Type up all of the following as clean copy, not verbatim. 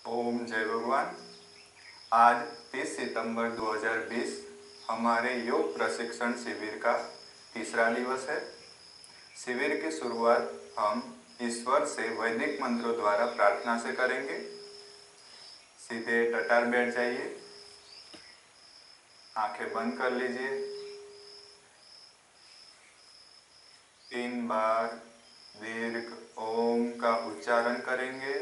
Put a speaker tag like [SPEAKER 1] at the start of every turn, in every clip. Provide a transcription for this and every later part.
[SPEAKER 1] ओम जय भगवान। आज 30 सितंबर 2020 हमारे योग प्रशिक्षण शिविर का तीसरा दिवस है। शिविर की शुरुआत हम ईश्वर से वैदिक मंत्रों द्वारा प्रार्थना से करेंगे। सीधे टटार बैठ जाइए, आंखें बंद कर लीजिए। 3 बार दीर्घ ओम का उच्चारण करेंगे।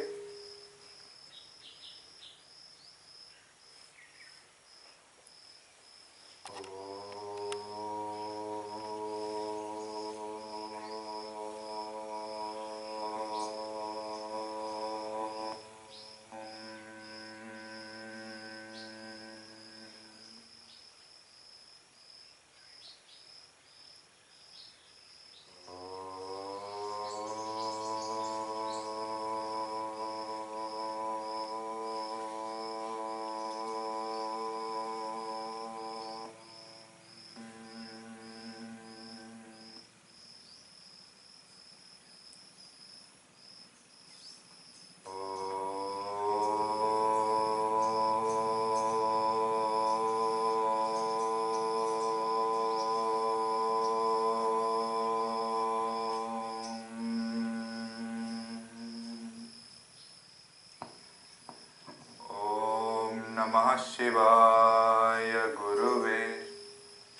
[SPEAKER 1] नमः शिवाय गुरुवे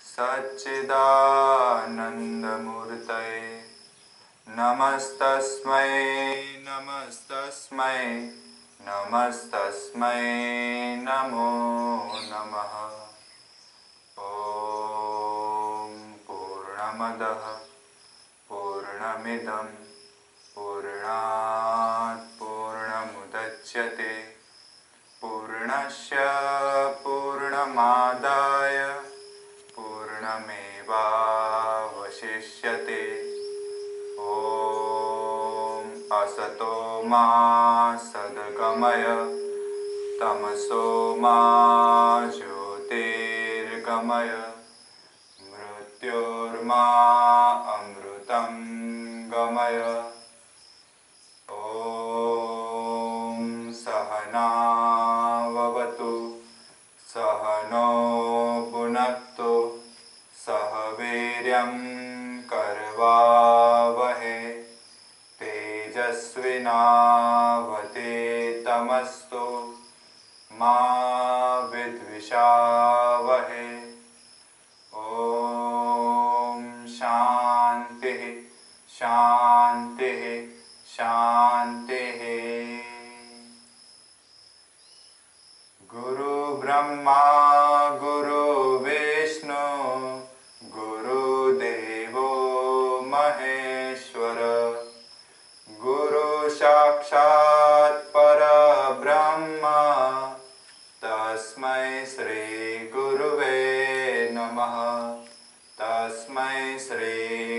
[SPEAKER 1] सच्चिदानन्दमूर्तये नमस्तस्मै नमस्तस्मै नमस्तस्मै नमो नमः। ॐ पूर्णमदः पूर्णमिदं पूर्णात् पूर्णमुदच्यते पूर्णस्य पूर्णमादाय पूर्णमेवावशिष्यते। ॐ असतो मा सद्गमय तमसो मा ज्योतिर्गमय मृत्योर्मा अमृतं गमय। ॐ सहनाववतु सहनो भुनक्तु सह वीर्यं करवावहै तेजस्विनावधीतमस्तु मा विद्विषावहै। ॐ शान्तिः शान्तिः शान्तिः। गुरु ब्रह्मा गुरु विष्णु गुरुदेवो महेश्वर गुरु साक्षात् परब्रह्म तस्मै श्री गुरुवे नमः तस्मै श्री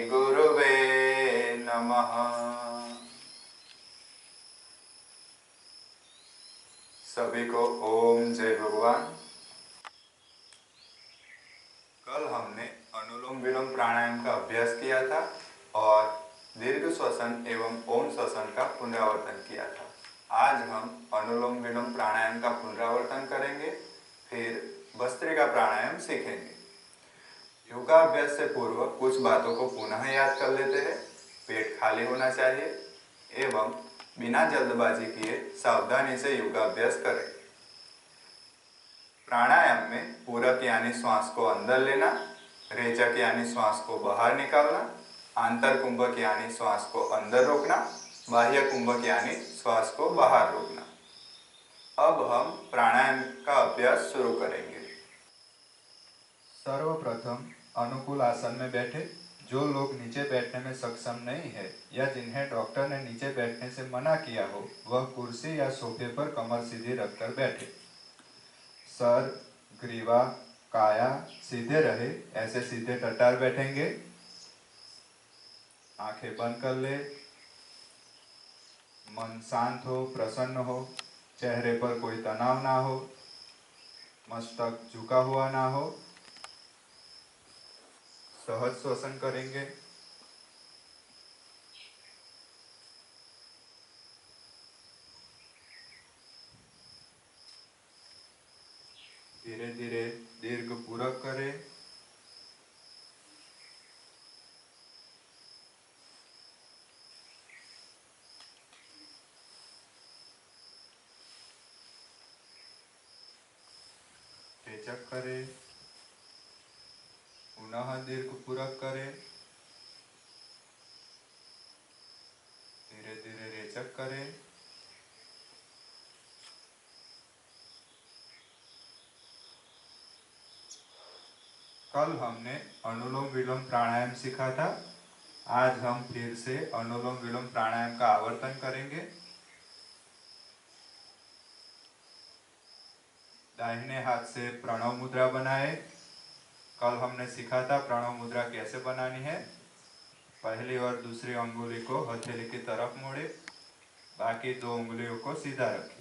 [SPEAKER 1] गुरुवे नमः। सभी को ओम जय भगवान। कल हमने अनुलोम विलोम प्राणायाम का अभ्यास किया था और दीर्घ श्वसन एवं ओम श्वसन का पुनरावर्तन किया था। आज हम अनुलोम विलोम प्राणायाम का पुनरावर्तन करेंगे, फिर भस्त्रिका प्राणायाम सीखेंगे। योगाभ्यास से पूर्व कुछ बातों को पुनः याद कर लेते हैं। पेट खाली होना चाहिए एवं बिना जल्दबाजी किए सावधानी से योगाभ्यास करें। प्राणायाम में पूरक यानी श्वास को अंदर लेना, रेचक यानी श्वास को बाहर निकालना, आंतर कुंभक यानी श्वास को अंदर रोकना, बाह्य कुंभक यानी श्वास को बाहर रोकना। अब हम प्राणायाम का अभ्यास शुरू करेंगे। सर्वप्रथम अनुकूल आसन में बैठे। जो लोग नीचे बैठने में सक्षम नहीं है या जिन्हें डॉक्टर ने नीचे बैठने से मना किया हो, वह कुर्सी या सोफे पर कमर सीधी रखकर बैठे। सर, ग्रीवा, काया सीधे रहे, ऐसे सीधे टटार बैठेंगे। आंखें बंद कर ले। मन शांत हो, प्रसन्न हो, चेहरे पर कोई तनाव ना हो, मस्तक झुका हुआ ना हो। सहज श्वसन करेंगे। धीरे धीरे दीर्घ पूरक करें। रेचक करें। पुनः दीर्घ पूरक करें। धीरे धीरे रेचक करें। कल हमने अनुलोम विलोम प्राणायाम सीखा था। आज हम फिर से अनुलोम विलोम प्राणायाम का आवर्तन करेंगे। दाहिने हाथ से प्रणव मुद्रा बनाए। कल हमने सीखा था प्रणव मुद्रा कैसे बनानी है। पहली और दूसरी अंगुली को हथेली की तरफ मोड़े, बाकी दो उंगलियों को सीधा रखें।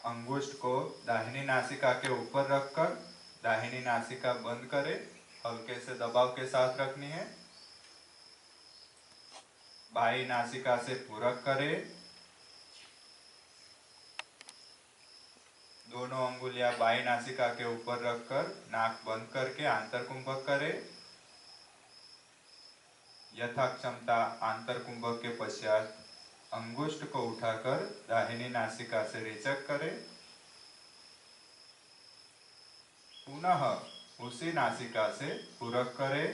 [SPEAKER 1] अंगुष्ठ को दाहिनी नासिका के ऊपर रखकर दाहिनी नासिका बंद करें। हल्के से दबाव के साथ रखनी है। बाई नासिका से पूरक करें। दोनों अंगुलियां बाई नासिका के ऊपर रखकर नाक बंद करके आंतरकुंभक करें। यथा क्षमता आंतरकुंभक के पश्चात अंगुष्ठ को उठाकर दाहिनी नासिका से रेचक करें। पुनः उसी नासिका से पूरक करें।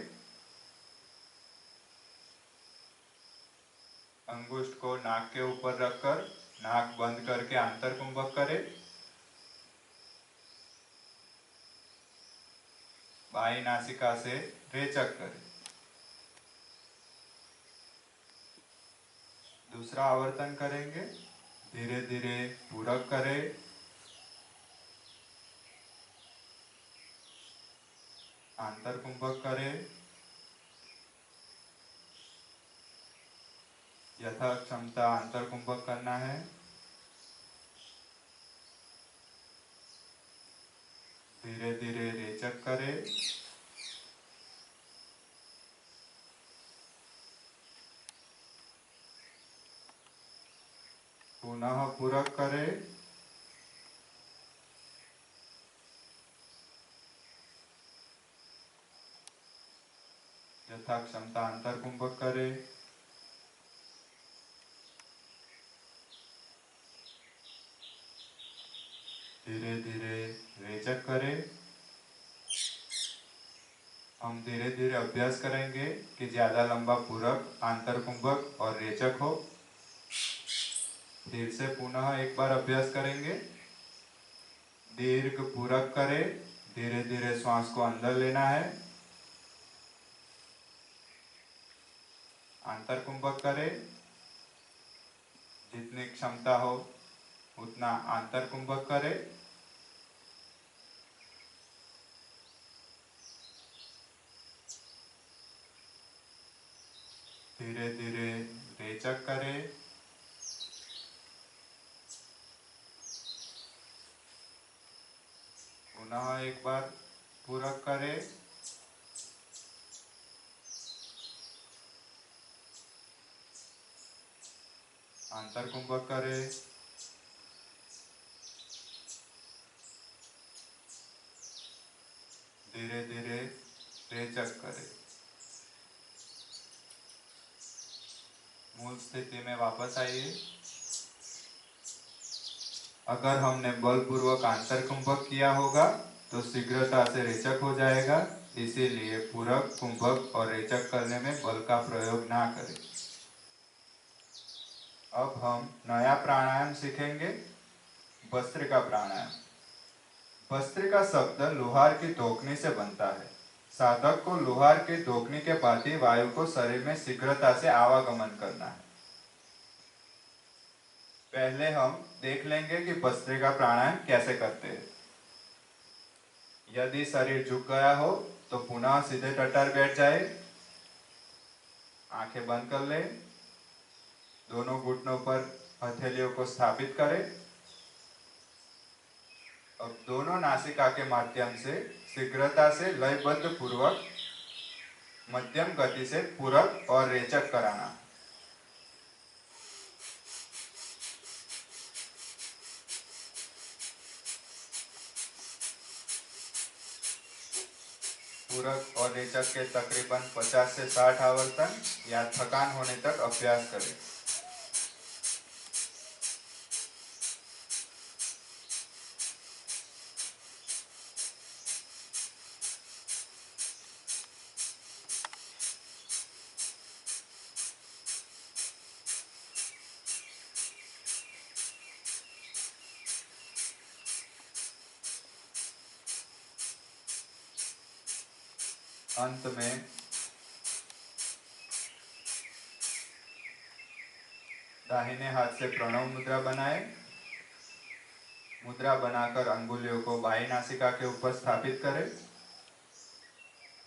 [SPEAKER 1] अंगुष्ठ को नाक के ऊपर रखकर नाक बंद करके आंतरकुंभक करें। बाई नासिका से रेचक करें। दूसरा आवर्तन करेंगे। धीरे धीरे पूरक करें। आंतरकुंभक करें। यथा क्षमता आंतरकुंभक करना है। धीरे धीरे रेचक करें। पुनः पूरक करें। यथा क्षमता अंतरकुंभक करें। धीरे धीरे रेचक करें। हम धीरे धीरे अभ्यास करेंगे कि ज्यादा लंबा पूरक, आंतरकुंभक और रेचक हो। फिर से पुनः एक बार अभ्यास करेंगे। दीर्घ पूरक करें। धीरे धीरे श्वास को अंदर लेना है। आंतरकुंभक करें। जितनी क्षमता हो उतना आंतरकुंभक करें। धीरे धीरे रेचक करें। पुनः एक बार पूरक करें। आंतरकुंभक करें। धीरे धीरे रेचक करें। मूल स्थिति में वापस आइए। अगर हमने बलपूर्वक आंतरकुंभक किया होगा तो शीघ्रता से रेचक हो जाएगा। इसीलिए पूरक, कुंभक और रेचक करने में बल का प्रयोग ना करें। अब हम नया प्राणायाम सीखेंगे, भस्त्रिका प्राणायाम। भस्त्रिका शब्द लोहार की धोकनी से बनता है। साधक को लोहार की धोकनी के भांति वायु को शरीर में शीघ्रता से आवागमन करना है। पहले हम देख लेंगे कि भस्त्रिका प्राणायाम कैसे करते हैं। यदि शरीर झुक गया हो तो पुनः सीधे टट्टार बैठ जाए। आंखें बंद कर ले। दोनों घुटनों पर हथेलियों को स्थापित करें। अब दोनों नासिका के माध्यम से शीघ्रता से लयबद्ध पूर्वक मध्यम गति से पूरक और रेचक कराना। पूरक और रेचक के तकरीबन 50 से 60 आवर्तन या थकान होने तक अभ्यास करें। अंत में दाहिने हाथ से प्रणव मुद्रा बनाएं। मुद्रा बनाकर अंगुलियों को बाईं नासिका के ऊपर स्थापित करें।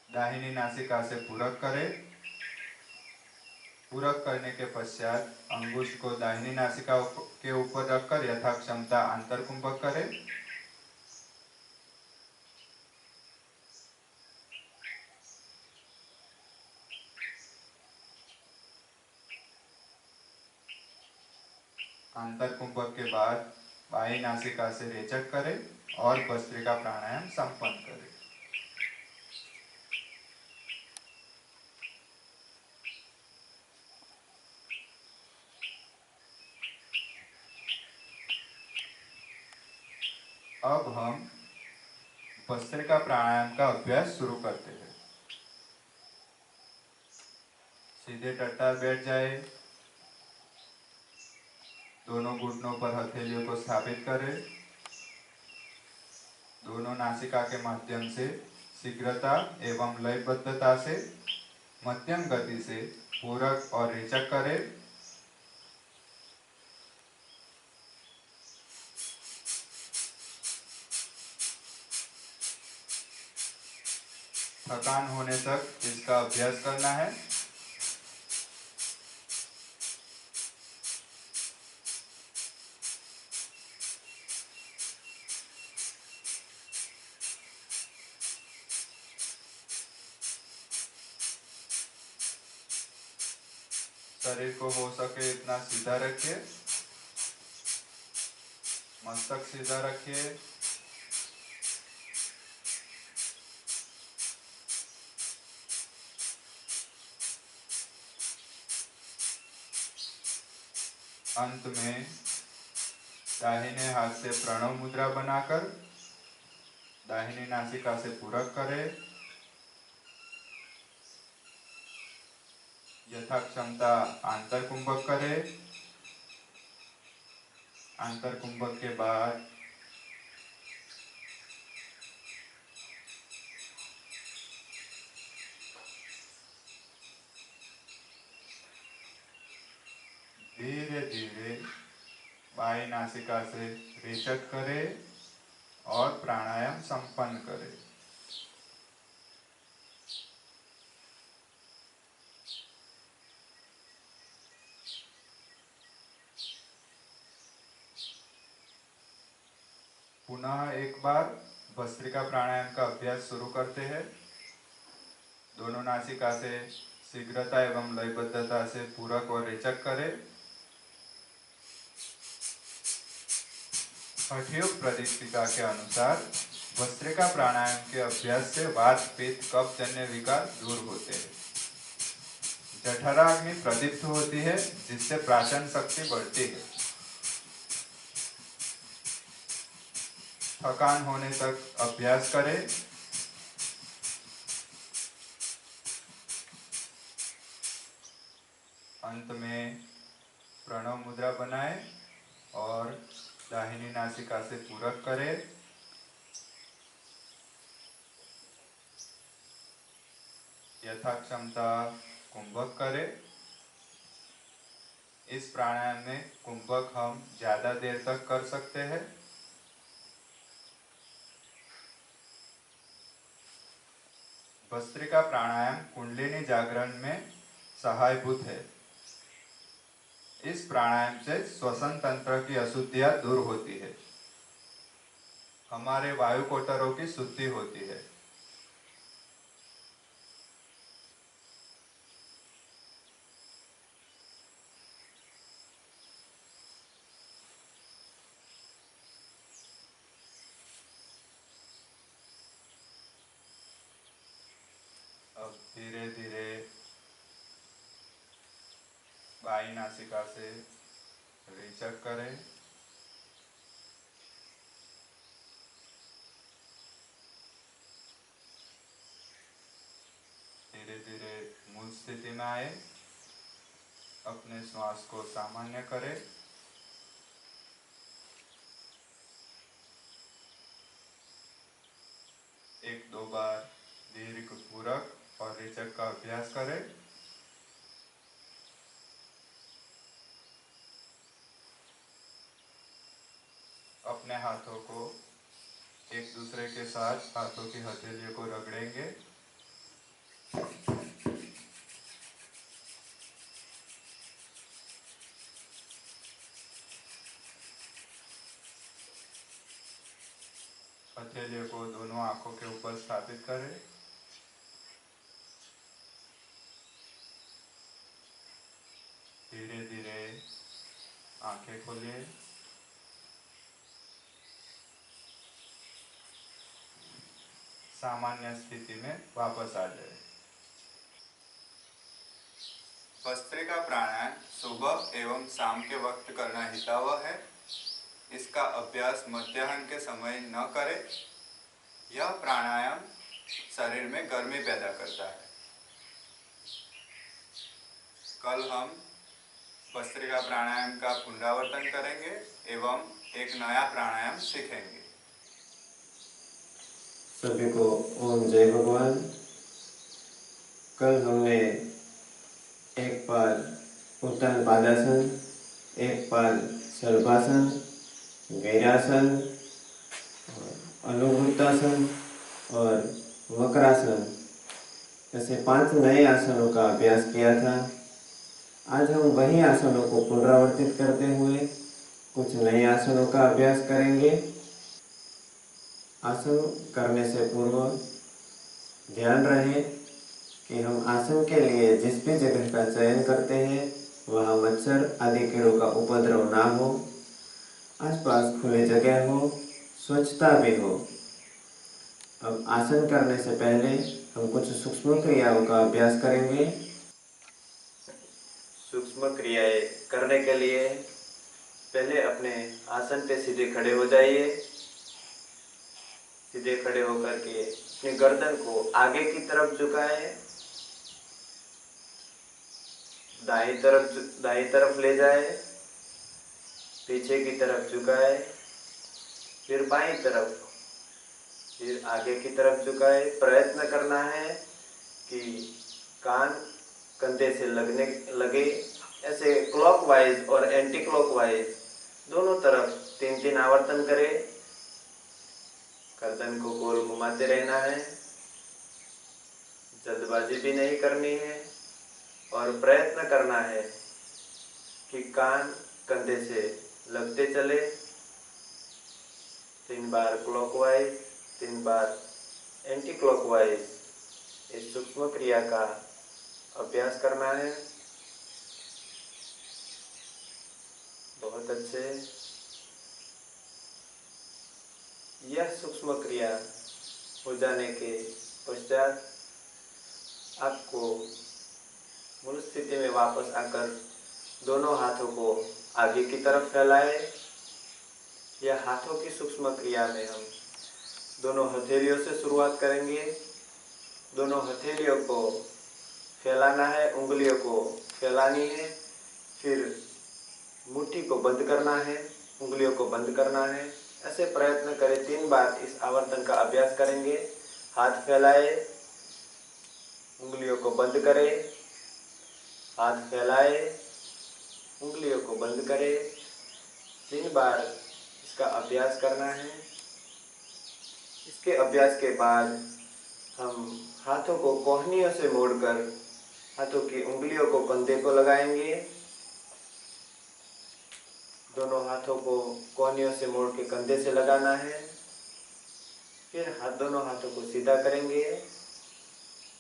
[SPEAKER 1] दाहिनी नासिका से पूरक करें। पूरक करने के पश्चात अंगुश को दाहिनी नासिका के ऊपर रखकर यथाक्षमता आंतरकुंभक करें। आंतरकुंभक के बाद बाईं नासिका से रेचक करें और भस्त्रिका प्राणायाम संपन्न करें। अब हम भस्त्रिका प्राणायाम का अभ्यास शुरू करते हैं। सीधे टट्टार बैठ जाए। दोनों घुटनों पर हथेलियों को स्थापित करें। दोनों नासिका के माध्यम से शीघ्रता एवं लयबद्धता से मध्यम गति से पूरक और रेचक करें। थकान होने तक इसका अभ्यास करना है। शरीर को हो सके इतना सीधा रखिए। मस्तक सीधा रखिए। अंत में दाहिने हाथ से प्रणव मुद्रा बनाकर दाहिनी नासिका से पूरक करें। यथाक्षमता आंतरकुंभक करें। आंतरकुंभक के बाद धीरे धीरे बाईं नासिका से रेचक करें और प्राणायाम संपन्न करें। पुनः एक बार भस्त्रिका प्राणायाम का अभ्यास शुरू करते हैं। दोनों नासिका से शीघ्रता एवं लयबद्धता से पूरक और रेचक करें। हठयोग प्रदीप्तिका के अनुसार भस्त्रिका प्राणायाम के अभ्यास से वात पित्त कफ जन्य विकार दूर होते हैं। जठराग्नि प्रदीप्त होती है जिससे प्राचन शक्ति बढ़ती है। थकान होने तक अभ्यास करें। अंत में प्रणव मुद्रा बनाएं और दाहिनी नासिका से पूरक करें। यथाक्षमता कुंभक करें। इस प्राणायाम में कुंभक हम ज्यादा देर तक कर सकते हैं। भस्त्रिका प्राणायाम कुंडलिनी जागरण में सहायभूत है। इस प्राणायाम से श्वसन तंत्र की अशुद्धियां दूर होती है। हमारे वायु कोटरों की शुद्धि होती है। धीरे धीरे बाई नासिका से रेचक करें। धीरे धीरे मूल स्थिति में आए। अपने श्वास को सामान्य करें। एक दो बार दीर्घ पूरक और रेचक का अभ्यास करें। अपने हाथों को एक दूसरे के साथ हाथों की हथेलियों को रगड़ेंगे। हथेलियों को दोनों आंखों के ऊपर स्थापित करें। धीरे धीरे आंखें खोलिए। सामान्य स्थिति में वापस आ जाए। भस्त्रिका प्राणायाम सुबह एवं शाम के वक्त करना हितावह है। इसका अभ्यास मध्याह्न के समय न करें। यह प्राणायाम शरीर में गर्मी पैदा करता है। कल हम भस्त्रिका प्राणायाम का पुनरावर्तन करेंगे एवं एक नया प्राणायाम सीखेंगे।
[SPEAKER 2] सभी को ओम जय भगवान। कल हमने एक पाल उत्तान पादासन, एक पाल शलभासन, वैरासन, अनुवृत्तासन और वक्रासन ऐसे 5 नए आसनों का अभ्यास किया था। आज हम वही आसनों को पुनरावर्तित करते हुए कुछ नए आसनों का अभ्यास करेंगे। आसन करने से पूर्व ध्यान रहे कि हम आसन के लिए जिस भी जगह का चयन करते हैं वहाँ मच्छर आदि कीड़ों का उपद्रव ना हो, आसपास खुली जगह हो, स्वच्छता भी हो। अब आसन करने से पहले हम कुछ सूक्ष्म क्रियाओं का अभ्यास करेंगे। सूक्ष्म क्रियाएं करने के लिए पहले अपने आसन पे सीधे खड़े हो जाइए। सीधे खड़े होकर के अपनी गर्दन को आगे की तरफ झुकाएं, दाईं तरफ ले जाए, पीछे की तरफ झुकाए, फिर बाईं तरफ, फिर आगे की तरफ झुकाए। प्रयत्न करना है कि कान कंधे से लगे। ऐसे क्लॉकवाइज और एंटी क्लॉकवाइज दोनों तरफ 3-3 आवर्तन करें। गर्दन को गोल घुमाते रहना है। जल्दबाजी भी नहीं करनी है और प्रयत्न करना है कि कान कंधे से लगते चले। 3 बार क्लॉकवाइज, 3 बार एंटी क्लॉकवाइज इस सूक्ष्म क्रिया का अभ्यास करना है। बहुत अच्छे। यह सूक्ष्म क्रिया हो जाने के पश्चात आपको मूल स्थिति में वापस आकर दोनों हाथों को आगे की तरफ फैलाएं। यह हाथों की सूक्ष्म क्रिया में हम दोनों हथेलियों से शुरुआत करेंगे। दोनों हथेलियों को फैलाना है, उंगलियों को फैलानी है, फिर मुट्ठी को बंद करना है, उंगलियों को बंद करना है। ऐसे प्रयत्न करें। 3 बार इस आवर्तन का अभ्यास करेंगे। हाथ फैलाए, उंगलियों को बंद करें, हाथ फैलाए, उंगलियों को बंद करें। 3 बार इसका अभ्यास करना है। इसके अभ्यास के बाद हम हाथों को कोहनियों से मोड़कर हाथों की उंगलियों को कंधे को लगाएंगे। दोनों हाथों को कोहनियों से मोड़ के कंधे से लगाना है। फिर दोनों हाथों को सीधा करेंगे।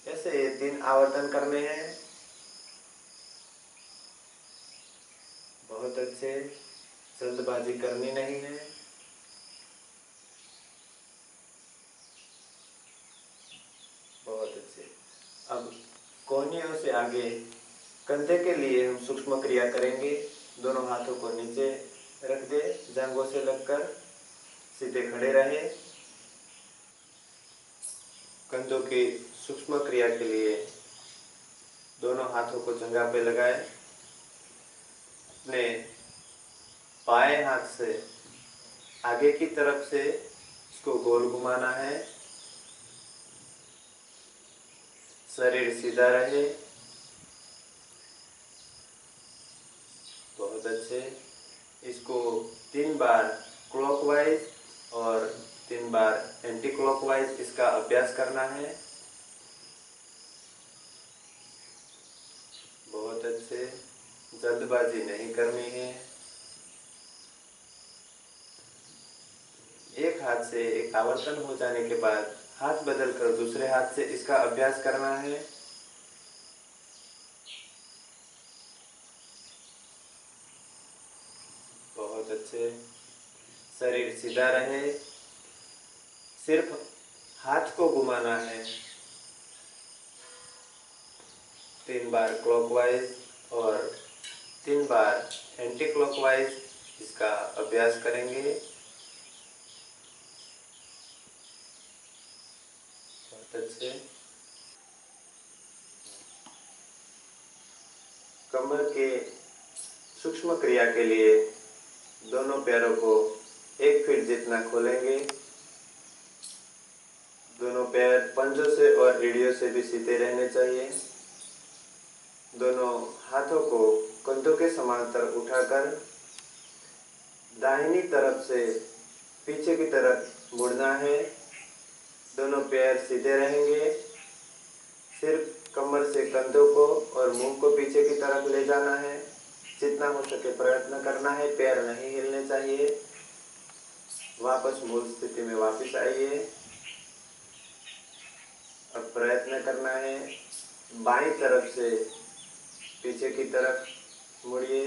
[SPEAKER 2] ऐसे ये 3 आवर्तन करने हैं। बहुत अच्छे। जल्दबाजी करनी नहीं है। बहुत अच्छे। अब कोहनियों से आगे कंधे के लिए हम सूक्ष्म क्रिया करेंगे। दोनों हाथों को नीचे रख दे, जांघों से लगकर सीधे खड़े रहे। कंधों की सूक्ष्म क्रिया के लिए दोनों हाथों को जंघा पे लगाए। अपने बाएं हाथ से आगे की तरफ से इसको गोल घुमाना है। शरीर सीधा रहे। बहुत अच्छे। इसको 3 बार क्लॉकवाइज और 3 बार एंटी क्लॉकवाइज इसका अभ्यास करना है। बहुत अच्छे। जल्दबाजी नहीं करनी है। एक हाथ से एक आवर्तन हो जाने के बाद हाथ बदलकर दूसरे हाथ से इसका अभ्यास करना है। बहुत अच्छे। शरीर सीधा रहे। सिर्फ हाथ को घुमाना है। 3 बार क्लॉकवाइज और 3 बार एंटी क्लॉकवाइज इसका अभ्यास करेंगे। बहुत अच्छे। कमर के सूक्ष्म क्रिया के लिए दोनों पैरों को 1 फीट जितना खोलेंगे। दोनों पैर पंजों से और रीढ़ियों से भी सीधे रहने चाहिए। दोनों हाथों को कंधों के समांतर उठाकर दाहिनी तरफ से पीछे की तरफ मुड़ना है। दोनों पैर सीधे रहेंगे। सिर्फ कमर से कंधों को और मुंह को पीछे की तरफ ले जाना है। जितना हो सके प्रयत्न करना है। पैर नहीं हिलने चाहिए। वापस मूल स्थिति में वापस आइए। अब प्रयत्न करना है। बाईं तरफ से पीछे की तरफ मुड़िए।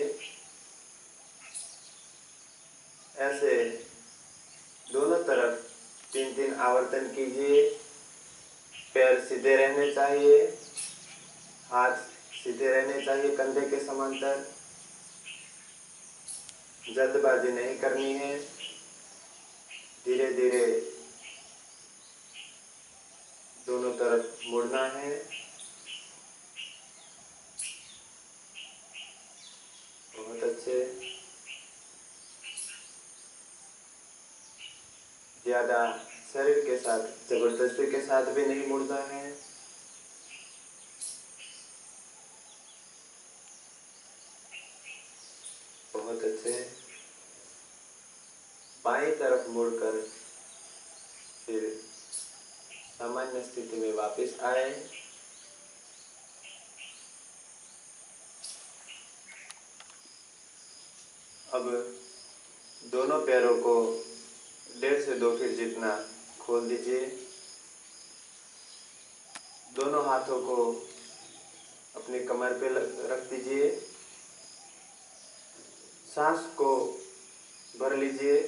[SPEAKER 2] ऐसे दोनों तरफ 3-3 आवर्तन कीजिए। पैर सीधे रहने चाहिए। हाथ सीधे रहने चाहिए कंधे के समांतर। जल्दबाजी नहीं करनी है। धीरे धीरे दोनों तरफ मुड़ना है। बहुत अच्छे। ज्यादा शरीर के साथ जबरदस्ती के साथ भी नहीं मुड़ना है। बहुत अच्छे। बाईं तरफ मुड़कर फिर सामान्य स्थिति में वापस आए। अब दोनों पैरों को 1.5 से 2 फीट जितना खोल दीजिए। दोनों हाथों को अपनी कमर पे रख दीजिए। सांस को भर लीजिए।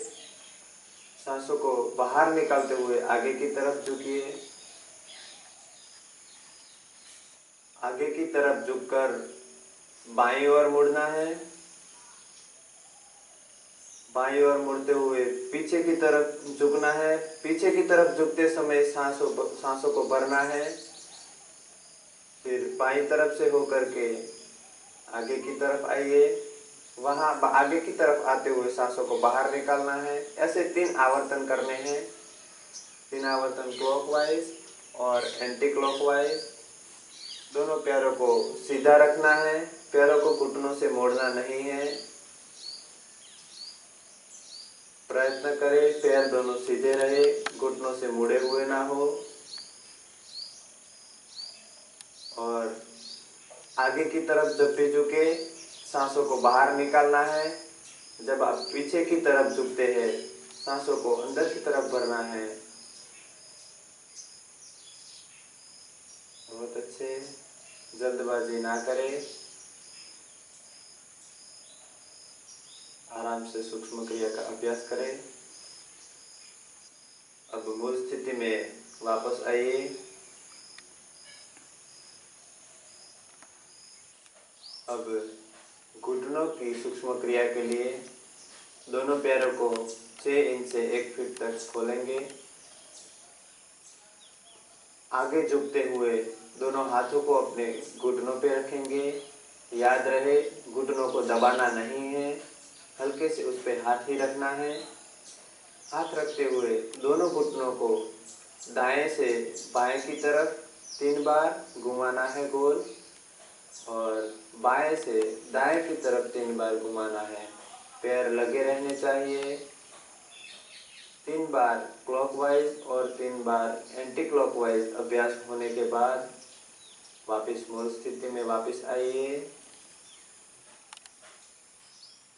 [SPEAKER 2] सांसों को बाहर निकालते हुए आगे की तरफ झुकिए। आगे की तरफ झुककर बाईं ओर मुड़ना है। बाईं ओर मुड़ते हुए पीछे की तरफ झुकना है। पीछे की तरफ झुकते समय सांसों को भरना है। फिर बाईं तरफ से होकर के आगे की तरफ आइए। वहां आगे की तरफ आते हुए सांसों को बाहर निकालना है। ऐसे 3 आवर्तन करने हैं। 3 आवर्तन क्लॉकवाइज और एंटी क्लॉकवाइज। दोनों पैरों को सीधा रखना है। पैरों को घुटनों से मोड़ना नहीं है। प्रयत्न करें पैर दोनों सीधे रहे, घुटनों से मुड़े हुए ना हो। और आगे की तरफ जब भी झुके सांसों को बाहर निकालना है। जब आप पीछे की तरफ झुकते हैं सांसों को अंदर की तरफ भरना है। बहुत अच्छे। जल्दबाजी ना करें। आराम से सूक्ष्म क्रिया का अभ्यास करें। अब मूल स्थिति में वापस आइए। अब घुटनों की सूक्ष्म क्रिया के लिए दोनों पैरों को 6 इंच से 1 फीट तक खोलेंगे। आगे झुकते हुए दोनों हाथों को अपने घुटनों पे रखेंगे। याद रहे, घुटनों को दबाना नहीं है, हल्के से उस पे हाथ ही रखना है। हाथ रखते हुए दोनों घुटनों को दाएं से बाएं की तरफ 3 बार घुमाना है गोल, और बाएं से दाएं की तरफ 3 बार घुमाना है। पैर लगे रहने चाहिए। 3 बार क्लॉकवाइज और 3 बार एंटी क्लॉकवाइज अभ्यास होने के बाद वापस मूल स्थिति में वापस आइए।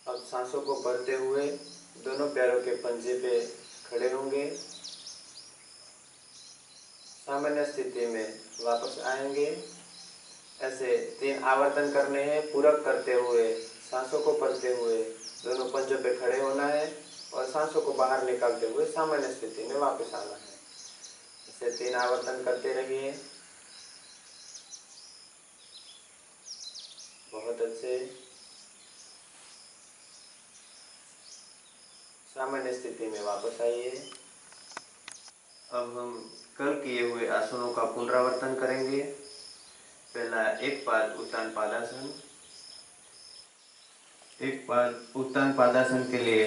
[SPEAKER 2] अब सांसों को भरते हुए दोनों पैरों के पंजे पे खड़े होंगे। सामान्य स्थिति में वापस आएंगे। ऐसे 3 आवर्तन करने हैं। पूरक करते हुए सांसों को भरते हुए दोनों पंजों पे खड़े होना है और सांसों को बाहर निकालते हुए सामान्य स्थिति में वापस आना है। इसे 3 आवर्तन करते रहिए। बहुत अच्छे। सामान्य स्थिति में वापस आइए। अब हम कल किए हुए आसनों का पुनरावर्तन करेंगे। पहला एक पाद उत्तान पादासन। एक पाद उत्तान पादासन के लिए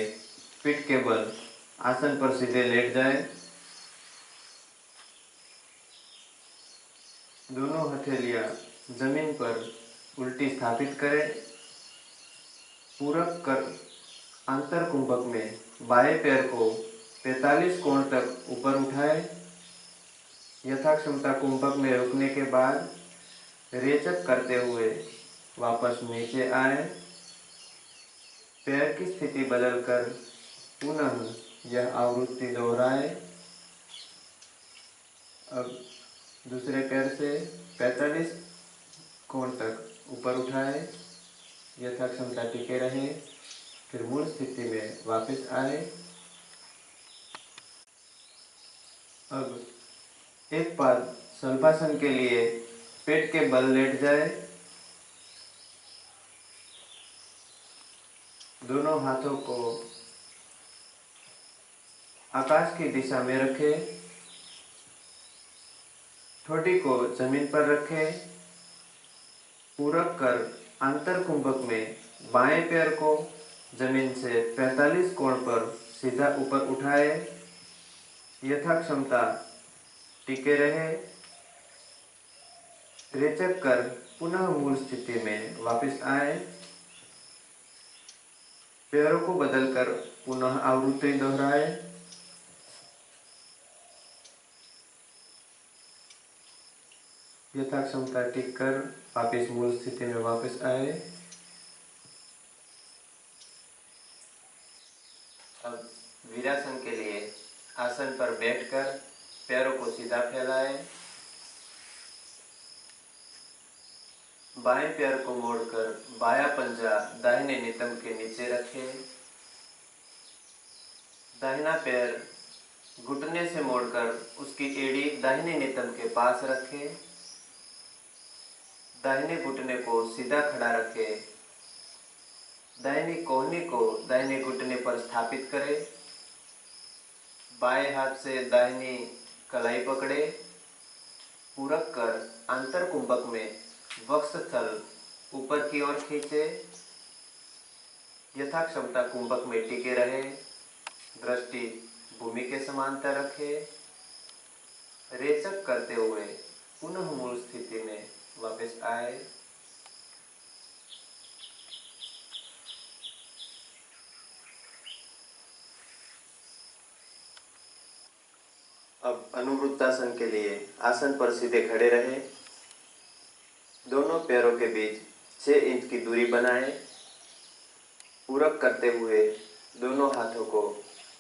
[SPEAKER 2] पीठ के बल आसन पर सीधे लेट जाए। दोनों हथेलियां जमीन पर उल्टी स्थापित करें। पूरक कर अंतर कुंभक में बाएं पैर को 45 कोण तक ऊपर उठाए। यथाक्षमता कुंभक में रुकने के बाद रेचक करते हुए वापस नीचे आए। पैर की स्थिति बदलकर पुनः यह आवृत्ति दोहराए। अब दूसरे पैर से 45 कोण तक ऊपर उठाए, यथाक्षमता टिके रहे, फिर मूल स्थिति में वापस आए। अब एक पाद शल्पासन के लिए पेट के बल लेट जाए। दोनों हाथों को आकाश की दिशा में रखें। ठोड़ी को जमीन पर रखें। पूरक कर अंतर कुंभक में बाएं पैर को जमीन से 45 कोण पर सीधा ऊपर उठाए। यथाक्षमता टिके रहे। रेचक कर पुनः मूल स्थिति में वापस आए। पैरों को बदलकर पुनः आवृत्ति दोहराए। यथाक्षमता टिक कर वापस मूल स्थिति में वापस आए। अब वीरासन के लिए आसन पर बैठकर पैरों को सीधा फैलाएं। बाएं पैर को मोड़कर बायां पंजा दाहिने नितंब के नीचे रखें। दाहिना पैर घुटने से मोड़कर उसकी एड़ी दाहिने नितंब के पास रखें। दाहिने घुटने को सीधा खड़ा रखें। दाहिनी कोहनी को दाहिने घुटने पर स्थापित करें। बाएं हाथ से दाहिनी कलाई पकड़े। पूरक कर अंतर कुंभक में वक्षस्थल ऊपर की ओर खींचे। यथाक्षमता कुंभक में टिके रहे। दृष्टि भूमि के समांतर रखे। रेचक करते हुए पुनः मूल स्थिति में वापस आए। अब अनुवृत्तासन के लिए आसन पर सीधे खड़े रहे। दोनों पैरों के बीच 6 इंच की दूरी बनाएं। पूरक करते हुए दोनों हाथों को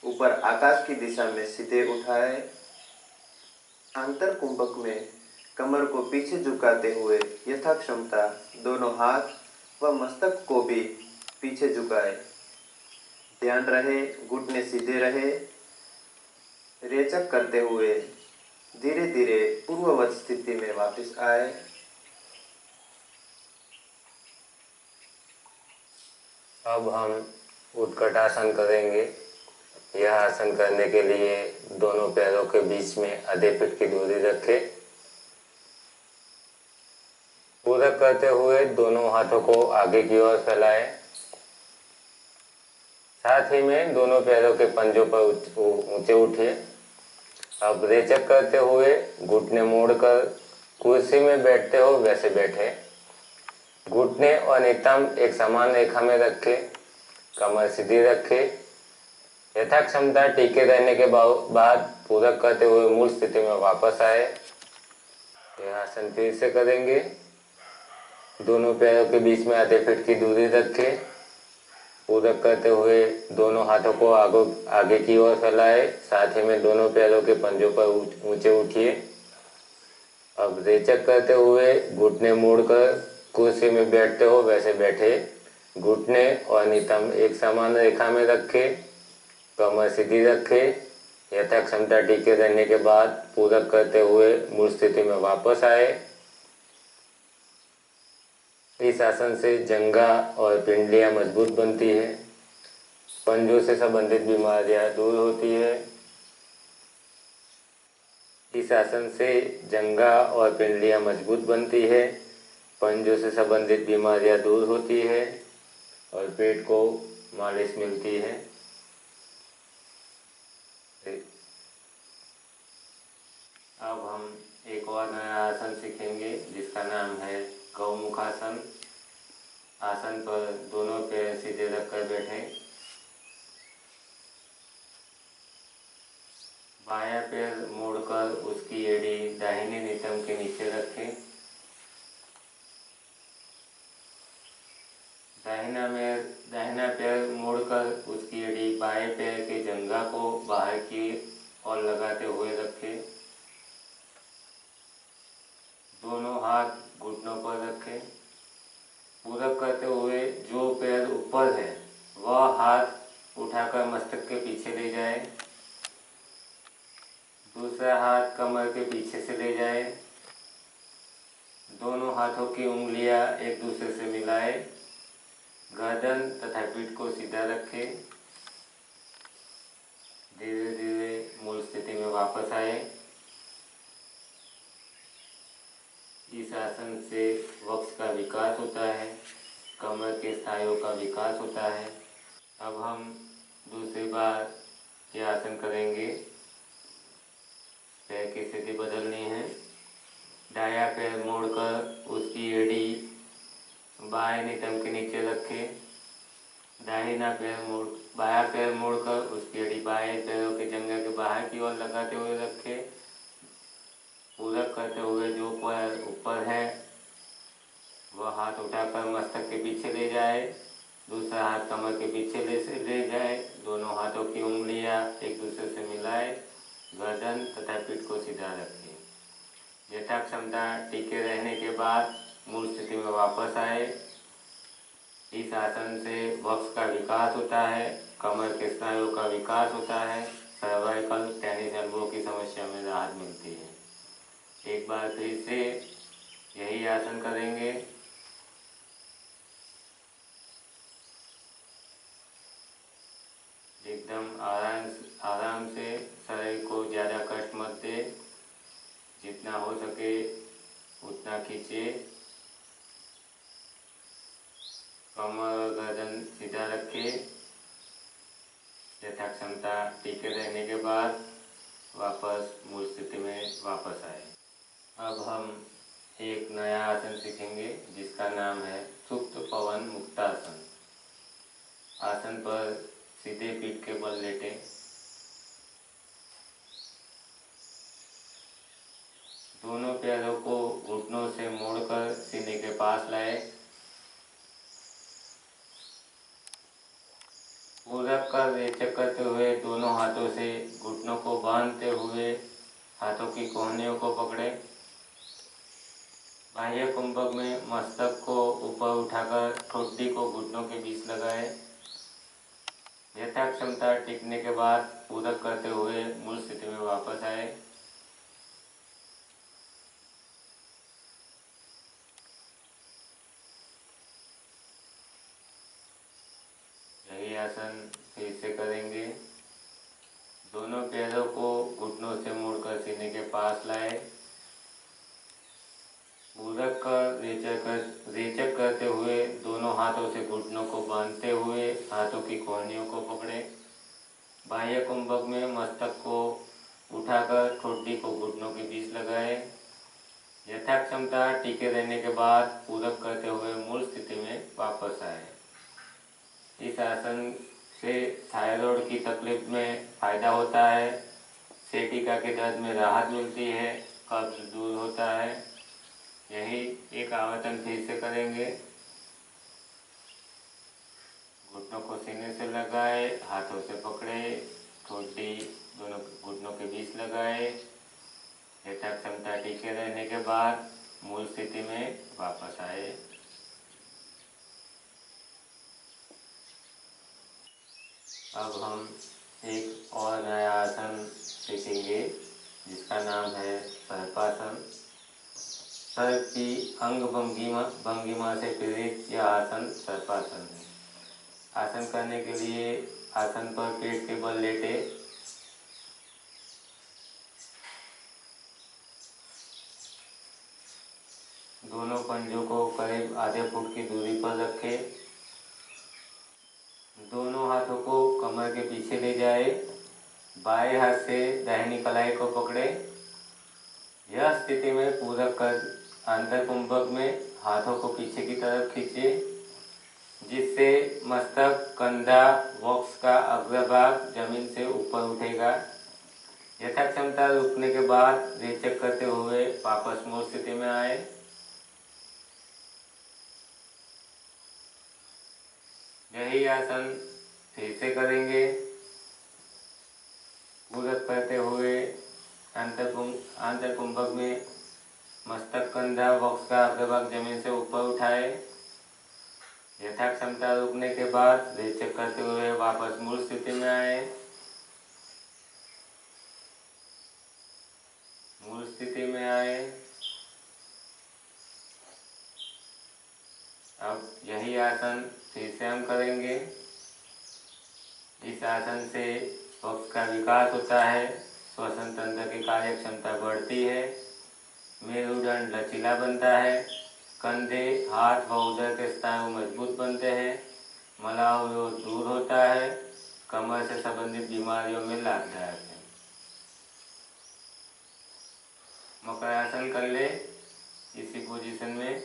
[SPEAKER 2] ऊपर आकाश की दिशा में सीधे उठाए। अंतर कुंभक में कमर को पीछे झुकाते हुए यथाक्षमता दोनों हाथ व मस्तक को भी पीछे झुकाए। ध्यान रहे, घुटने सीधे रहे। रेचक करते हुए धीरे धीरे पूर्ववत स्थिति में वापस आए।
[SPEAKER 3] अब हम उत्कट आसन करेंगे। यह आसन करने के लिए दोनों पैरों के बीच में आधे फीट की दूरी रखें। पूरक करते हुए दोनों हाथों को आगे की ओर फैलाएं। साथ ही में दोनों पैरों के पंजों पर ऊंचे उठिए। अब रेचक करते हुए घुटने मोड़कर कुर्सी में बैठते हो वैसे बैठे। घुटने और नितंब एक समान रेखा में रखें। कमर सीधी रखें। यथा क्षमता टीके रहने के बाद पूरक करते हुए मूल स्थिति में वापस आए। यह आसन फिर से करेंगे। दोनों पैरों के बीच में आधे फीट की दूरी रखें। पूरक करते हुए दोनों हाथों को आगे की ओर फैलाए। साथ ही में दोनों पैरों के पंजों पर ऊंचे उठिए। अब रेचक करते हुए घुटने मोड़कर कुर्सी में बैठते हो वैसे बैठे। घुटने और नितंब एक समान रेखा में रखें। कमर सीधी रखें। यथा क्षमता टीके रहने के बाद पूरक करते हुए मूल स्थिति में वापस आए। इस आसन से जंघा और पिंडलियां मजबूत बनती है। पंजों से संबंधित बीमारियां दूर होती है। इस आसन से जंघा और पिंडलियां मजबूत बनती है। पंजों से संबंधित बीमारियां दूर होती है और पेट को मालिश मिलती है। अब हम एक और नया आसन सीखेंगे जिसका नाम है गौमुखासन। आसन पर दोनों पैर सीधे रखकर बैठें। बायां पैर मोड़कर उसकी एड़ी दाहिने नितंब के नीचे रखें। दाहिना पैर मोड़कर उसकी एड़ी बाएं पैर के जंघा को बाहर की ओर लगाते हुए रखें। दोनों हाथ घुटनों पर रखें। पूरक करते हुए जो पैर ऊपर है वह हाथ उठाकर मस्तक के पीछे ले जाए। दूसरा हाथ कमर के पीछे से ले जाए। दोनों हाथों की उंगलियां एक दूसरे से मिलाए। गर्दन तथा पीठ को सीधा रखें। धीरे धीरे मूल स्थिति में वापस आए। इस आसन से वक्ष का विकास होता है। कमर के स्नायुओं का विकास होता है। अब हम दूसरी बार यह आसन करेंगे। पैर की स्थिति बदलनी है। दायां पैर मोड़कर उसकी एड़ी बाएं नितंब के नीचे रखें। बायां पैर मोड़कर उसकी एड़ी बाएं पैरों के जंघे के बाहर की ओर लगाते हुए रखें। पूरक करते हुए जो पैर ऊपर है वह हाथ उठाकर मस्तक के पीछे ले जाए। दूसरा हाथ कमर के पीछे ले जाए। दोनों हाथों की उंगलियां एक दूसरे से मिलाए। गर्दन तथा पीठ को सीधा रखें। यथा क्षमता टीके रहने के बाद मूल स्थिति में वापस आए। इस आसन से वक्ष का विकास होता है। कमर के स्नायुओं का विकास होता है। सर्वाइकल टेनिस एल्बो की समस्या में राहत मिलती है। एक बार फिर से यही आसन करेंगे। एकदम आराम से शरीर को ज़्यादा कष्ट मत दे। जितना हो सके उतना खींचे। कमर और गर्दन सीधा रखें। यथा क्षमता टीके रहने के बाद वापस मूल स्थिति में वापस आए। अब हम एक नया आसन सीखेंगे जिसका नाम है सुप्त पवन मुक्तासन। आसन पर सीधे पीठ के बल लेटें। दोनों पैरों को घुटनों से मोड़कर सीने के पास लाए। पूरक कर रेचक करते हुए दोनों हाथों से घुटनों को बांधते हुए हाथों की कोहनियों को पकड़े। बाह्य कुंभक में मस्तक को ऊपर उठाकर ठोड़ी को घुटनों के बीच लगाए। यथा क्षमता टिकने के बाद पूरक करते हुए मूल स्थिति में वापस आए। आसन फिर से करेंगे। दोनों पैरों को घुटनों से मोड़कर सीने के पास लाए। पूरक कर रेचक करते हुए दोनों हाथों से घुटनों को बांधते हुए हाथों की कोहनियों को पकड़े। बाह्य कुंभक में मस्तक को उठाकर ठोड़ी को घुटनों के बीच लगाए। यथाक्षमता टिके रहने के बाद पूरक करते हुए मूल स्थिति में वापस आए। इस आसन से थायराइड की तकलीफ में फायदा होता है, सेटिका के दर्द में राहत मिलती है, कब्ज दूर होता है। यही एक आवर्तन फिर से करेंगे। घुटनों को सीने से लगाए, हाथों से पकड़े, ठोड़ी दोनों घुटनों के बीच लगाए। यथाक्षमता टिके रहने के बाद मूल स्थिति में वापस आए। अब हम एक और नया आसन सीखेंगे जिसका नाम है सर्पासन। सर्प की अंग भंगिमा से प्रेरित यह आसन सर्पासन है। आसन करने के लिए आसन पर पेट के बल लेटे। दोनों पंजों को करीब आधे फुट की दूरी पर रखें। दोनों हाथों को कमर के पीछे ले जाए। बाएं हाथ से दाहिनी कलाई को पकड़े। यह स्थिति में पूरक कर आंतर कुंभक में हाथों को पीछे की तरफ खींचे, जिससे मस्तक, कंधा, वक्ष का अग्रभाग जमीन से ऊपर उठेगा। यथाक्षमता रुकने के बाद रेचक करते हुए वापस मूल स्थिति में आए। यही आसन फिर से करेंगे। पूरक करते हुए आंतर कुंभक में मस्तक, कंधा, वक्ष का अग्रभाग जमीन से ऊपर उठाए। यथाक्षमता रुकने के बाद रेचक करते हुए वापस मूल स्थिति में आए। मूल स्थिति में आए। अब यही आसन फिर से हम करेंगे। इस आसन से वक्ष का विकास होता है, श्वसन तंत्र की कार्य क्षमता बढ़ती है, मेरुदंड लचीला बनता है, कंधे, हाथ व उदर के स्नायु मजबूत बनते हैं, मलावरोध दूर होता है, कमर से संबंधित बीमारियों में लाभदायक है। मकर आसन कर ले। इसी पोजीशन में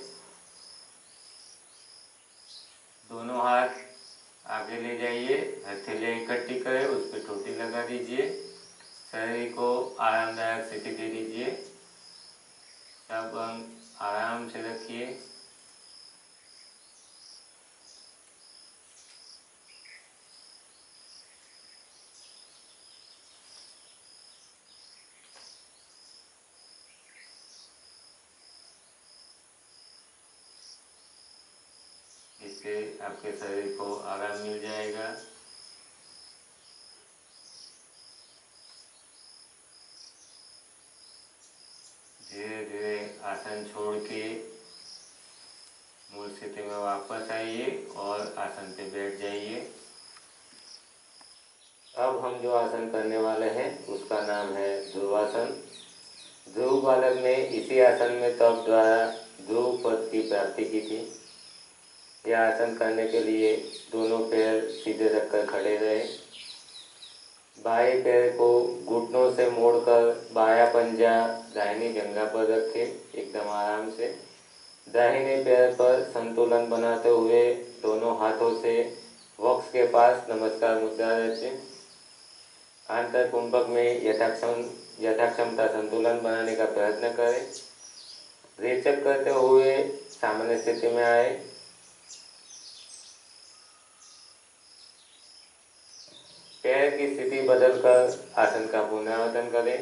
[SPEAKER 3] दोनों हाथ आगे ले जाइए, हथेलियाँ इकट्ठी करें, उस पर ठोडी लगा दीजिए, शरीर को आरामदायक स्थिति दे दीजिए। सब अंग आराम से रखिए। इससे आपके शरीर को आराम मिल जाएगा। धीरे धीरे आसन छोड़ के मूल स्थिति में वापस आइए और आसन पे बैठ जाइए। अब हम जो आसन करने वाले हैं उसका नाम है ध्रुवासन। ध्रुव बालक ने इसी आसन में तप द्वारा ध्रुव पद की प्राप्ति की थी। यह आसन करने के लिए दोनों पैर सीधे रखकर खड़े रहे। बाएं पैर को घुटनों से मोड़कर बायां पंजा दाहिनी जंघा पर रखें, एकदम आराम से। दाहिने पैर पर संतुलन बनाते हुए दोनों हाथों से वक्ष के पास नमस्कार मुद्रा रखें। आंतर कुंभक में यथाक्षमता संतुलन बनाने का प्रयत्न करें। रेचक करते हुए सामान्य स्थिति में आए। पैर की स्थिति बदलकर आसन का पुनरावर्तन करें।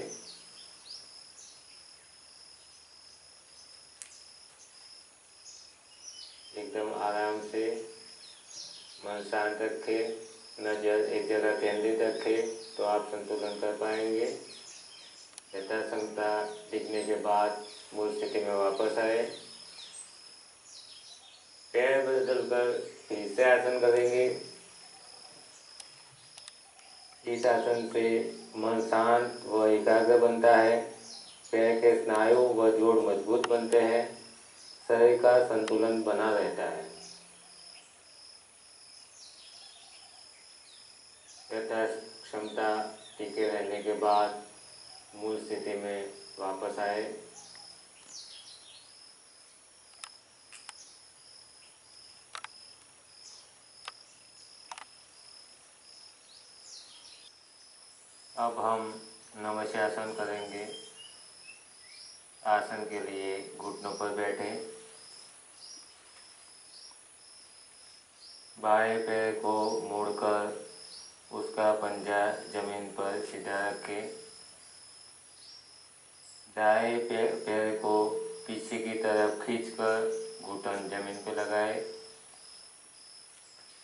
[SPEAKER 3] एकदम आराम से मन शांत रखें, नजर एक जगह केंद्रित रखें तो आप संतुलन कर पाएंगे। यथाक्षमता टिकने के बाद मूल स्थिति में वापस आए। पैर बदलकर फिर से आसन करेंगे। इस आसन पे मन शांत व एकाग्र बनता है, पैर के स्नायु व जोड़ मजबूत बनते हैं, शरीर का संतुलन बना रहता है। यथा क्षमता टिके रहने के बाद मूल स्थिति में वापस आए। अब हम नमस्यासन करेंगे। आसन के लिए घुटनों पर बैठे, बाएं पैर को मोड़कर उसका पंजा जमीन पर सीधा रखें। दाएं पैर को पीछे की तरफ खींचकर घुटन जमीन पर लगाए,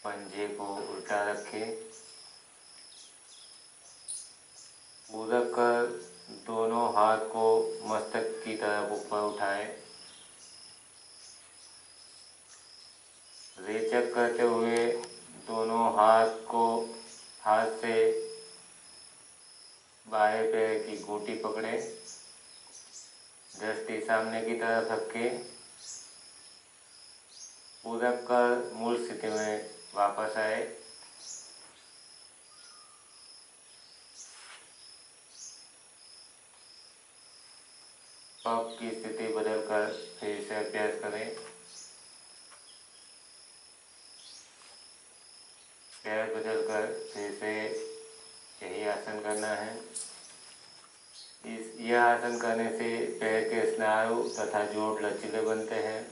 [SPEAKER 3] पंजे को उल्टा रखें। उधर कर दोनों हाथ को मस्तक की तरफ ऊपर उठाए। रेचक करते हुए दोनों हाथ से बाएं पैर की घूंटी पकड़े, दृष्टि सामने की तरफ रखें। उधर कर मूल स्थिति में वापस आए। पग की स्थिति बदलकर फिर से अभ्यास करें। पैर बदलकर फिर से यही आसन करना है। यह आसन करने से पैर के स्नायु तथा जोड़ लचीले बनते हैं,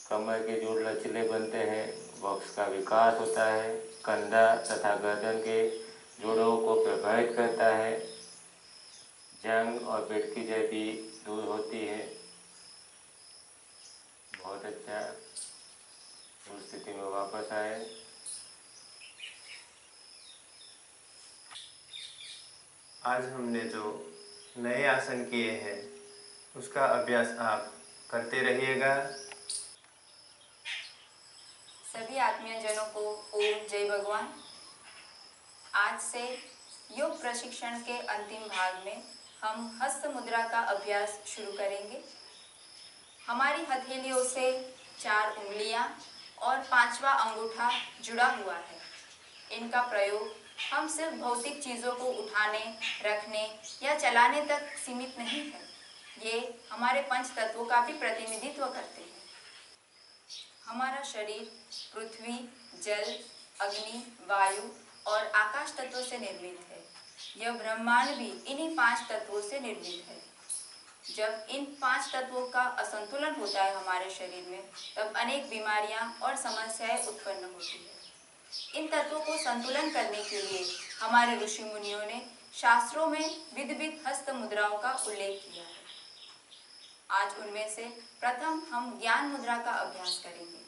[SPEAKER 3] कमर के जोड़ लचीले बनते हैं, वक्ष का विकास होता है, कंधा तथा गर्दन के जोड़ों को प्रभावित करता है, जंग और पेट की जय भी दूर होती है। बहुत अच्छा। उस स्थिति में वापस आए।
[SPEAKER 2] आज हमने जो नए आसन किए हैं उसका अभ्यास आप करते रहिएगा।
[SPEAKER 4] सभी आत्मीय जनों को ओम जय भगवान। आज से योग प्रशिक्षण के अंतिम भाग में हम हस्त मुद्रा का अभ्यास शुरू करेंगे। हमारी हथेलियों से 4 उंगलियां और 5वां अंगूठा जुड़ा हुआ है। इनका प्रयोग हम सिर्फ भौतिक चीज़ों को उठाने, रखने या चलाने तक सीमित नहीं है। ये हमारे पंच तत्वों का भी प्रतिनिधित्व करते हैं। हमारा शरीर पृथ्वी, जल, अग्नि, वायु और आकाश तत्वों से निर्मित है। यह ब्रह्मांड भी इन्हीं 5 तत्वों से निर्मित है। जब इन 5 तत्वों का असंतुलन होता है हमारे शरीर में, तब अनेक बीमारियां और समस्याएं उत्पन्न होती है। इन तत्वों को संतुलन करने के लिए हमारे ऋषि मुनियों ने शास्त्रों में विविध हस्त मुद्राओं का उल्लेख किया है। आज उनमें से प्रथम हम ज्ञान मुद्रा का अभ्यास करेंगे।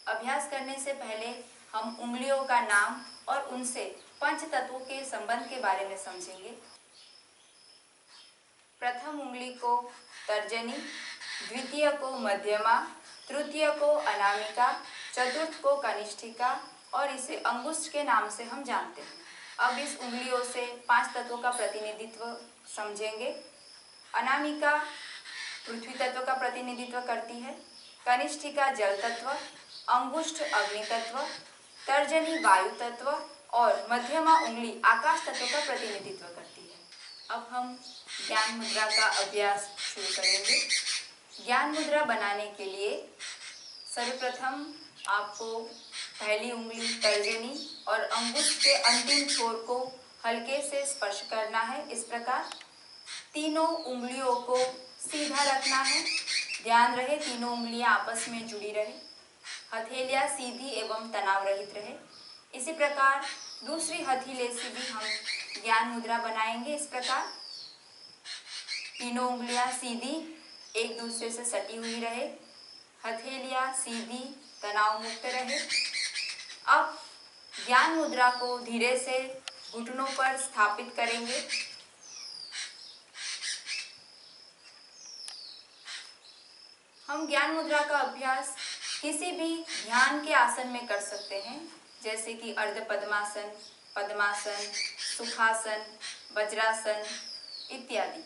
[SPEAKER 4] अभ्यास करने से पहले हम उंगलियों का नाम और उनसे पंच तत्वों के संबंध के बारे में समझेंगे। प्रथम उंगली को तर्जनी, द्वितीय को मध्यमा, तृतीय को अनामिका, चतुर्थ को कनिष्ठिका और इसे अंगुष्ठ के नाम से हम जानते हैं। अब इस उंगलियों से 5 तत्वों का प्रतिनिधित्व समझेंगे। अनामिका पृथ्वी तत्व का प्रतिनिधित्व करती है, कनिष्ठिका जल तत्व, अंगुष्ठ अग्नि तत्व, तर्जनी वायु तत्व और मध्यमा उंगली आकाश तत्व का प्रतिनिधित्व करती है। अब हम ज्ञान मुद्रा का अभ्यास शुरू करेंगे। ज्ञान मुद्रा बनाने के लिए सर्वप्रथम आपको पहली उंगली तर्जनी और अंगुष्ठ के अंतिम छोर को हल्के से स्पर्श करना है। इस प्रकार तीनों उंगलियों को सीधा रखना है। ध्यान रहे तीनों उंगलियां आपस में जुड़ी रहे, हथेलियां सीधी एवं तनाव रहित रहे। इसी प्रकार दूसरी हथेली से भी हम ज्ञान मुद्रा बनाएंगे। इस प्रकार तीनों उंगलियां सीधी एक दूसरे से सटी हुई रहे, हथेलियां सीधी तनाव मुक्त रहे। अब ज्ञान मुद्रा को धीरे से घुटनों पर स्थापित करेंगे। हम ज्ञान मुद्रा का अभ्यास किसी भी ध्यान के आसन में कर सकते हैं, जैसे कि अर्ध पद्मासन, पद्मासन, सुखासन, वज्रासन इत्यादि।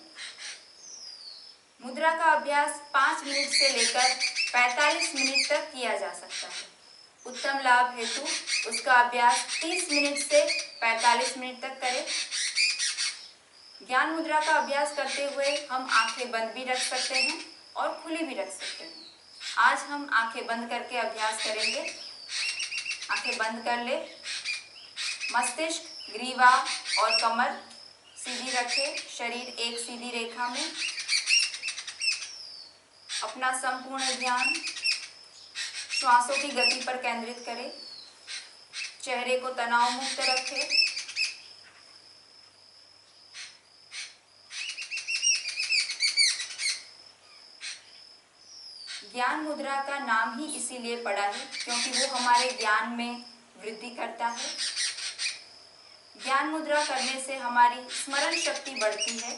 [SPEAKER 4] मुद्रा का अभ्यास 5 मिनट से लेकर 45 मिनट तक किया जा सकता है। उत्तम लाभ हेतु उसका अभ्यास 30 मिनट से 45 मिनट तक करें। ज्ञान मुद्रा का अभ्यास करते हुए हम आंखें बंद भी रख सकते हैं और खुली भी रख सकते हैं। आज हम आंखें बंद करके अभ्यास करेंगे। आंखें बंद कर ले। मस्तिष्क, ग्रीवा और कमर सीधी रखें। शरीर एक सीधी रेखा में। अपना संपूर्ण ध्यान श्वासों की गति पर केंद्रित करें। चेहरे को तनाव मुक्त रखें। ज्ञान मुद्रा का नाम ही इसीलिए पड़ा है क्योंकि वो हमारे ज्ञान में वृद्धि करता है। ज्ञान मुद्रा करने से हमारी स्मरण शक्ति बढ़ती है।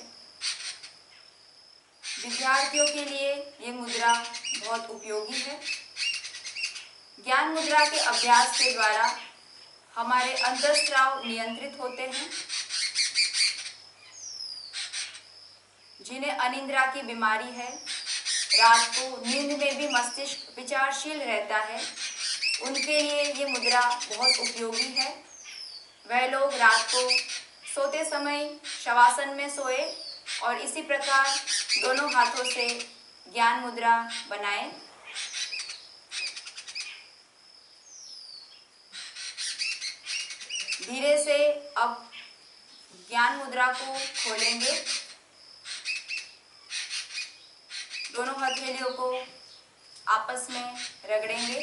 [SPEAKER 4] विद्यार्थियों के लिए ये मुद्रा बहुत उपयोगी है। ज्ञान मुद्रा के अभ्यास के द्वारा हमारे अंतःस्राव नियंत्रित होते हैं। जिन्हें अनिद्रा की बीमारी है, रात को नींद में भी मस्तिष्क विचारशील रहता है, उनके लिए ये मुद्रा बहुत उपयोगी है। वह लोग रात को सोते समय शवासन में सोए और इसी प्रकार दोनों हाथों से ज्ञान मुद्रा बनाएं। धीरे से अब ज्ञान मुद्रा को खोलेंगे। दोनों हथेलियों को आपस में रगड़ेंगे।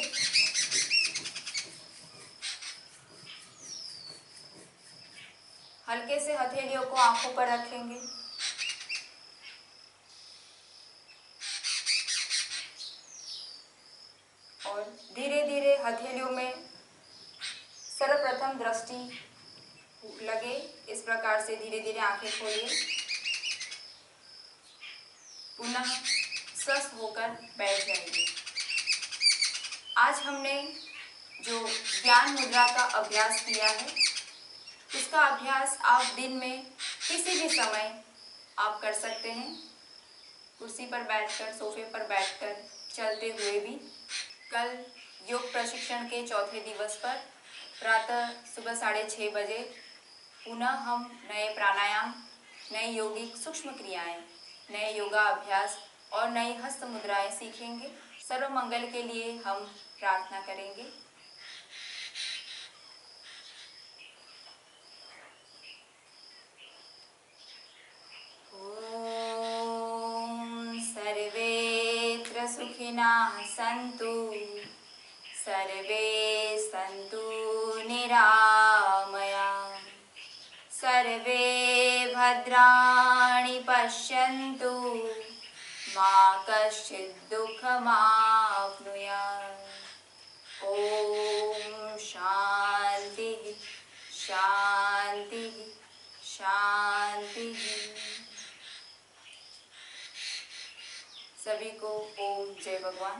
[SPEAKER 4] हल्के से हथेलियों को आंखों पर रखेंगे। और धीरे धीरे हथेलियों में सर्वप्रथम दृष्टि लगे। इस प्रकार से धीरे धीरे आंखें खोलिए। पुनः स्वस्थ होकर बैठ जाइए। आज हमने जो ज्ञान मुद्रा का अभ्यास किया है, उसका अभ्यास आप दिन में किसी भी समय आप कर सकते हैं। कुर्सी पर बैठकर, सोफे पर बैठकर, चलते हुए भी। कल योग प्रशिक्षण के चौथे दिवस पर प्रातः सुबह 6:30 बजे पुनः हम नए प्राणायाम, नई यौगिक सूक्ष्म क्रियाएं, नए योगा अभ्यास और नई हस्त मुद्राएं सीखेंगे। सर्व मंगल के लिए हम प्रार्थना करेंगे। ओम सर्वेत्र सुखिनः सन्तु, सर्वे सन्तु निरामयाः, सर्वे भद्राणि पश्यन्तु, मा कश्चित् दुःखमाप्नुयात्। ओम शांति शांति शांति। सभी को ओम जय भगवान।